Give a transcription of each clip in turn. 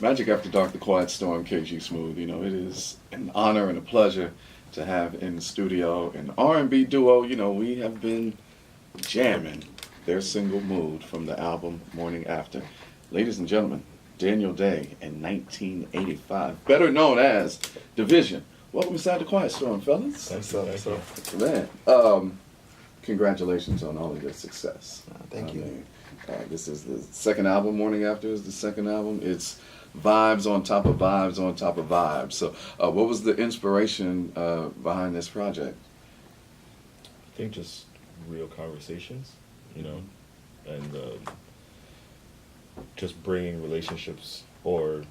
Magic After Dark, The Quiet Storm, KG Smooth. You know, it is an honor and a pleasure to have in the studio an R&B duo. You know, we have been jamming their single Mood from the album Morning After. Ladies and gentlemen, Daniel Day in 1985, better known as Division. Welcome inside The Quiet Storm, fellas. Thanks, so. Man, congratulations on all of your success. Thank you. This is the second album. Morning After is the second album. It's vibes on top of vibes on top of vibes. So what was the inspiration behind this project? I think just real conversations, you know, and just bringing relationships or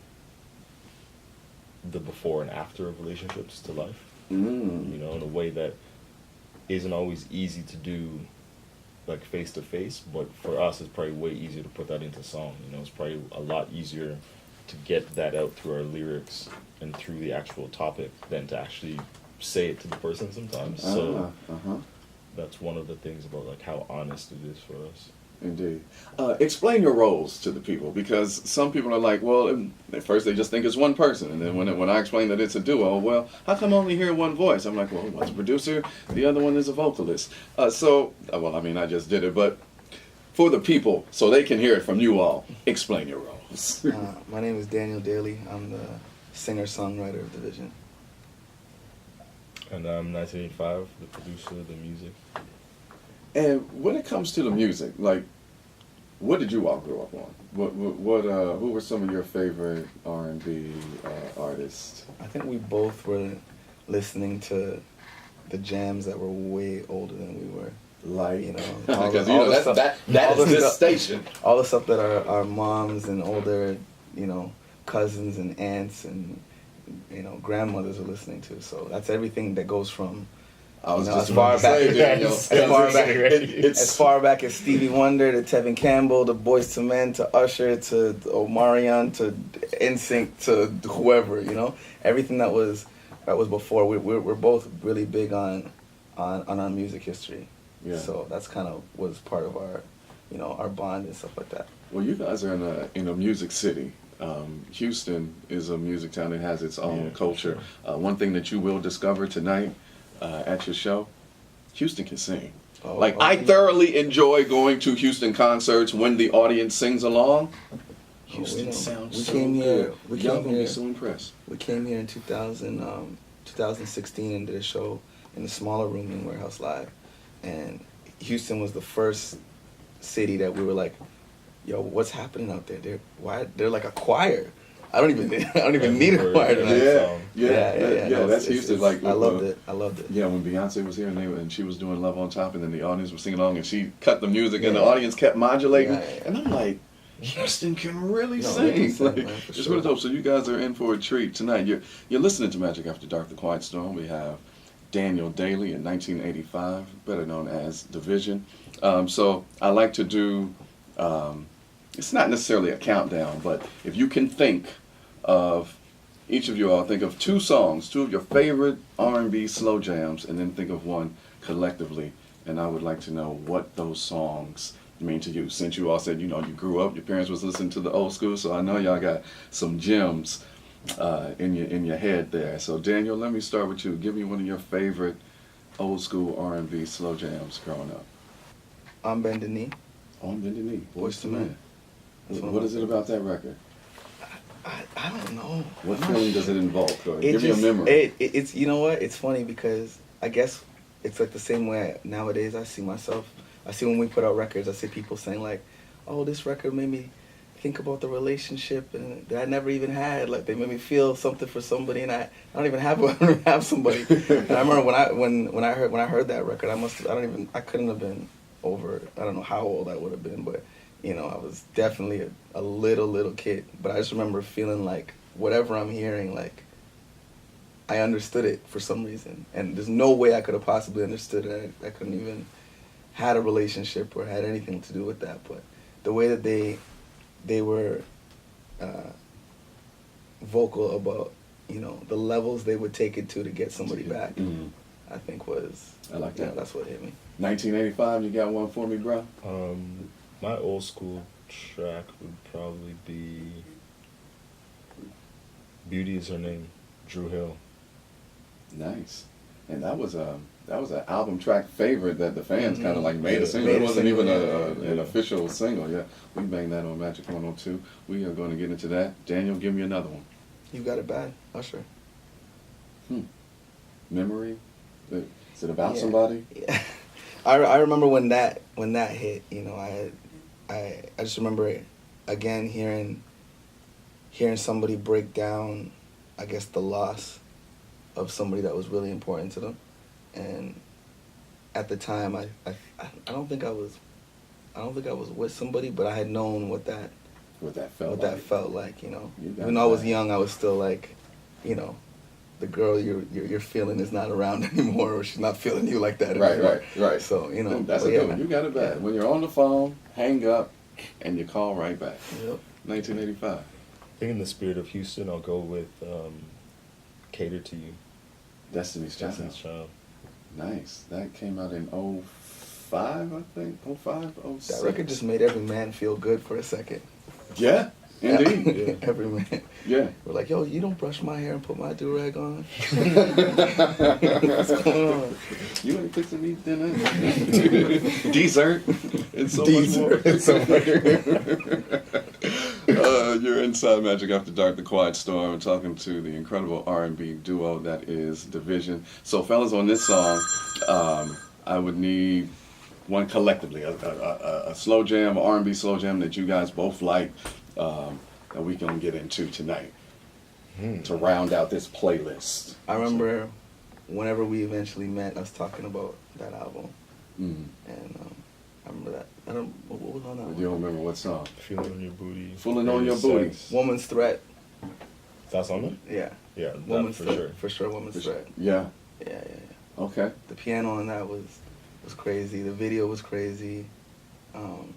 the before and after of relationships to life, you know, in a way that isn't always easy to do, like face to face, but for us it's probably way easier to put that into song. You know, it's probably a lot easier to get that out through our lyrics and through the actual topic than to actually say it to the person sometimes. So that's one of the things about like how honest it is for us. Indeed. Explain your roles to the people, because some people are like, well, at first they just think it's one person, and then when I explain that it's a duo, well, how come I only hear one voice? I'm like, well, one's a producer, the other one is a vocalist. Well, I mean, I just did it, but for the people, so they can hear it from you all, explain your roles. My name is Daniel Daly. I'm the singer-songwriter of Division. And I'm 1985, the producer of the music. And when it comes to the music, like, what did you all grow up on? Who were some of your favorite R&B artists? I think we both were listening to the jams that were way older than we were. Like, you know, because that is this station. All the stuff that our moms and older, you know, cousins and aunts and, you know, grandmothers are listening to. So that's everything that goes from, as far back as Stevie Wonder to Tevin Campbell to Boyz II Men to Usher to Omarion to NSYNC to whoever, you know, everything that was before. We're both really big on our music history. Yeah. So that's kind of was part of our, you know, our bond and stuff like that. Well, you guys are in a music city. Houston is a music town that has its own culture. Sure. One thing that you will discover tonight at your show, Houston can sing. I thoroughly enjoy going to Houston concerts when the audience sings along. Houston sounds so good. Y'all gonna be so impressed. We came here in 2016 and did a show in the smaller room in Warehouse Live. And Houston was the first city that we were like, yo, what's happening out there? They're like a choir. I don't even need a choir tonight. Yeah. That's Houston. I loved it. Yeah, when Beyonce was here and she was doing Love on Top, and then the audience was singing along, and she cut the music, and the audience kept modulating, and I'm like, Houston can really sing. It's really dope. So you guys are in for a treat tonight. You're listening to Magic After Dark, The Quiet Storm. We have Daniel Daly in 1985, better known as Division. So I like to do, it's not necessarily a countdown, but if you can think of, each of you all think of two songs, two of your favorite R&B slow jams, and then think of one collectively. And I would like to know what those songs mean to you. Since you all said, you know, you grew up, your parents was listening to the old school, so I know y'all got some gems in your head there. So Daniel, let me start with you. Give me one of your favorite old school R&B slow jams growing up. On Bended Knee. On Bended Knee. Boyz II Men. What is it about that record? I don't know. What feeling does it invoke? Give me a memory. It's you know what? It's funny because I guess it's like the same way nowadays I see myself. I see when we put out records, I see people saying like, oh, this record made me think about the relationship and that I never even had. Like they made me feel something for somebody, and I don't even have somebody. And I remember when I heard that record, I couldn't have been over. I don't know how old I would have been, but you know, I was definitely a little kid. But I just remember feeling like whatever I'm hearing, like I understood it for some reason, and there's no way I could have possibly understood it. I couldn't even had a relationship or had anything to do with that. But the way that they were vocal about, you know, the levels they would take it to get somebody back, I think was, I like that. You know, that's what hit me. 1985, you got one for me, bro? My old school track would probably be Beauty is her name, Drew Hill. Nice. And that was an album track favorite that the fans kind of like made a single. Made It a wasn't single, even yeah. an official single. Yeah, we banged that on Magic 102. We are going to get into that. Daniel, give me another one. You Got It Bad, Usher. Memory. Is it about Yeah. somebody? Yeah. I remember when that hit. You know, I just remember again hearing somebody break down, I guess, the loss of somebody that was really important to them, and at the time I don't think I was with somebody, but I had known what that felt like. You know, even though I was young, I was still like, you know, the girl you're feeling is not around anymore, or she's not feeling you like that anymore. Right. So, you know, that's a good one. You got it bad. Yeah. When you're on the phone, hang up, and you call right back. Yep. 1985. I think in the spirit of Houston, I'll go with Cater to You. Destiny's Child. Destiny's Child. Nice. That came out in 05, I think. 05, 06. That record just made every man feel good for a second. Yeah, indeed. Every man. Yeah. We're like, yo, you don't brush my hair and put my do-rag on? What's going on? You ain't fixing me dinner. Dessert. And so Dessert. much more. You're inside Magic After Dark, The Quiet Storm. I'm talking to the incredible R&B duo that is Division. So, fellas, on this song, I would need one collectively, a slow jam, an R&B slow jam that you guys both like, that we can get into tonight to round out this playlist. I remember whenever we eventually met, us talking about that album. And I remember that. What was on that one? You don't remember what song? Feeling on Your Booty. Fooling on Your Booty. Woman's Threat. That's on it? Yeah. Yeah, Woman's for Threat. sure. For sure, Woman's Threat. Yeah. Yeah. Okay. The piano on that was crazy. The video was crazy. And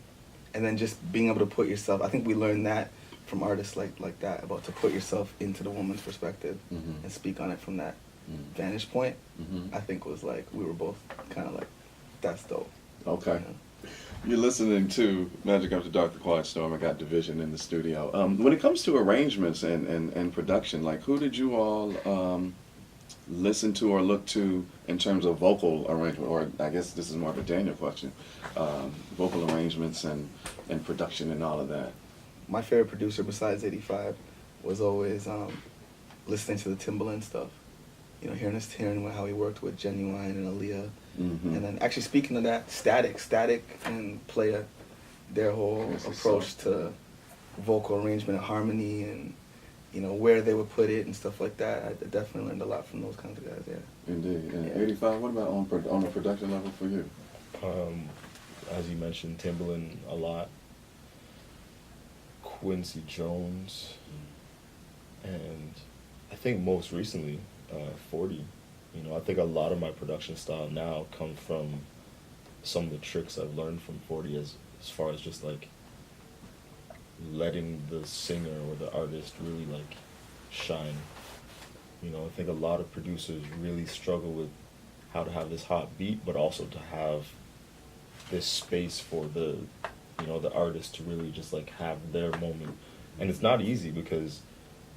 then just being able to put yourself, I think we learned that from artists like that, about to put yourself into the woman's perspective and speak on it from that vantage point. I think was like, we were both kind of like, that's dope. Okay. You know? You're listening to Magic After Dark, The Quiet Storm. I got Division in the studio. When it comes to arrangements and production, like, who did you all listen to or look to in terms of vocal arrangement? Or I guess this is more of a Daniel question. Vocal arrangements and production and all of that. My favorite producer besides 85 was always listening to the Timbaland stuff. You know, hearing how he worked with Genuine and Aaliyah. And then actually speaking of that, Static and Playa, their whole approach to vocal arrangement and harmony, and you know where they would put it and stuff like that. I definitely learned a lot from those kinds of guys. Yeah. Indeed. And 85. What about on the production level for you? As you mentioned, Timbaland a lot. Quincy Jones, and I think most recently 40. You know, I think a lot of my production style now comes from some of the tricks I've learned from 40 as far as just like letting the singer or the artist really like shine. You know, I think a lot of producers really struggle with how to have this hot beat, but also to have this space for the, you know, the artist to really just like have their moment. And it's not easy because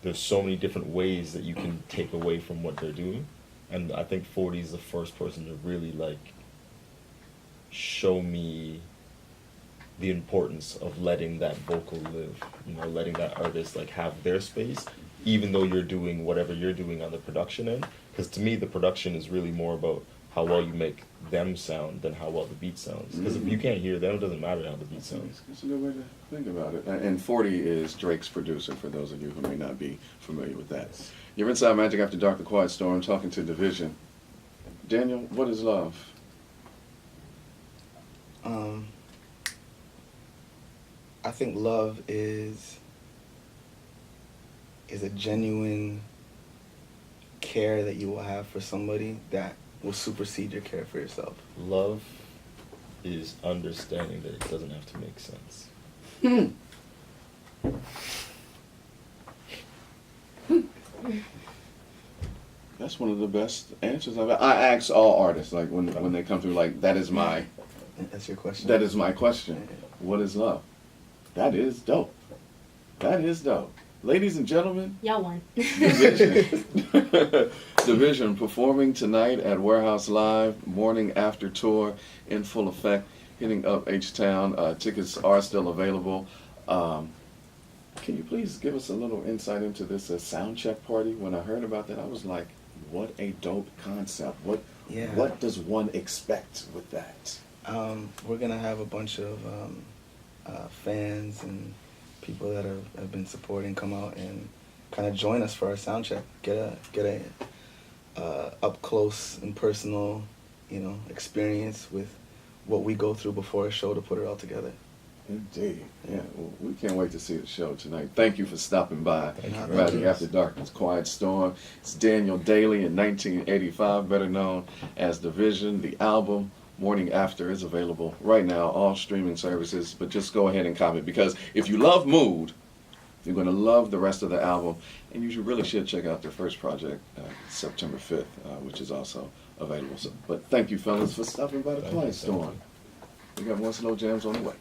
there's so many different ways that you can take away from what they're doing. And I think 40 is the first person to really like show me the importance of letting that vocal live, you know, letting that artist like have their space, even though you're doing whatever you're doing on the production end. Because to me, the production is really more about how well you make them sound than how well the beat sounds. Because if you can't hear them, it doesn't matter how the beat sounds. That's a good way to think about it. And 40 is Drake's producer, for those of you who may not be familiar with that. You're inside Magic After Dark, The Quiet Storm, talking to Division. Daniel, what is love? I think love is a genuine care that you will have for somebody that will supersede your care for yourself. Love is understanding that it doesn't have to make sense. That's one of the best answers I've had. I ask all artists, like when they come through, like, that is my question. That is my question. What is love? That is dope. That is dope. ladies and gentlemen, Y'all won. Division. Division performing tonight at Warehouse Live, morning after tour in full effect, hitting up H-Town. Tickets are still available. Can you please give us a little insight into this sound check party? When I heard about that, I was like, what a dope concept. What does one expect with that? We're going to have a bunch of fans and people that have been supporting come out and kind of join us for our sound check. Get a up close and personal, experience with what we go through before a show to put it all together. Indeed. Yeah, well, we can't wait to see the show tonight. Thank you for stopping by. Rowdy After Darkness, Quiet Storm. It's Daniel Daly in 1985, better known as Division. The album Morning After is available right now, all streaming services. But just go ahead and comment, because if you love Mood, you're going to love the rest of the album, and you really should check out their first project, September 5th, which is also available. But thank you, fellas, for stopping by the Quiet Storm. We got more slow jams on the way.